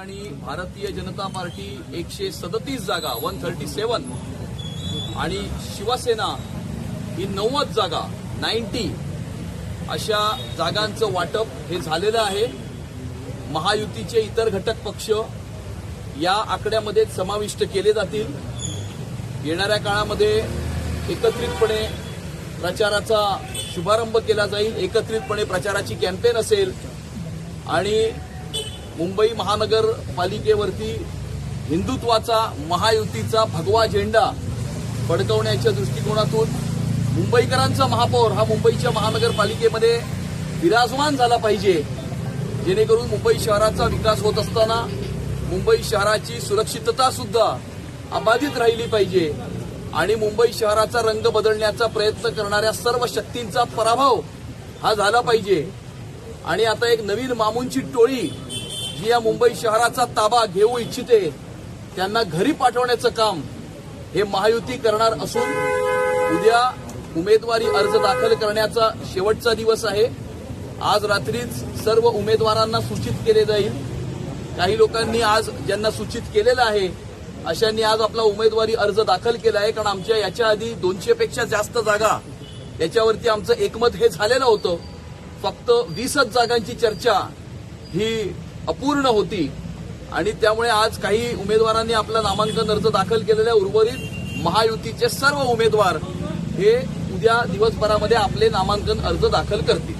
आणि भारतीय जनता पार्टी 137 जागा 137 आणि शिवसेना ही 90 जागा 90 अशा जागांचं वाटप हे झालेलं आहे। महायुतीचे इतर घटक पक्ष या आकड्यामध्ये समाविष्ट केले जातील। येणाऱ्या काळामध्ये एकत्रितपणे प्रचाराचा शुभारंभ केला जाईल, एकत्रितपणे प्रचाराची कॅम्पेन असेल आणि मुंबई महानगरपालिकेवरती हिंदुत्वाचा महायुतीचा भगवा झेंडा फडकवण्याच्या दृष्टिकोनातून मुंबईकरांचा महापौर हा मुंबईच्या महानगरपालिकेमध्ये विराजमान झाला पाहिजे, जेणेकरून मुंबई शहराचा विकास होत असताना मुंबई शहराची सुरक्षितता सुद्धा अबाधित राहिली पाहिजे आणि मुंबई शहराचा रंग बदलण्याचा प्रयत्न करणाऱ्या सर्व शक्तींचा पराभव हा झाला पाहिजे। आणि आता एक नवीन मामूंची टोळी जी या मुंबई शहराचा ताबा घेऊ इच्छिते त्यांना घरी पाठवण्याचं काम हे महायुती करणार असून उद्या उमेदवारी अर्ज दाखल करण्याचा शेवटचा दिवस आहे। आज रात्रीच सर्व उमेदवारांना सूचित केले जाईल। काही लोकांनी आज ज्यांना सूचित केलेलं आहे अशांनी आज आपला उमेदवारी अर्ज दाखल केला आहे, कारण आमच्या याच्या आधी 200 पेक्षा जास्त जागा याच्यावरती आमचं एकमत हे झालेलं होतं। फक्त 20च जागांची चर्चा ही अपूर्ण होती आणि त्यामुळे आज काही उमेदवारांनी आपला नामांकन अर्ज दाखल केलेल्या उर्वरित महायुतीचे सर्व उमेदवार हे उद्या दिवसभरामध्ये आपले नामांकन अर्ज दाखल करतील।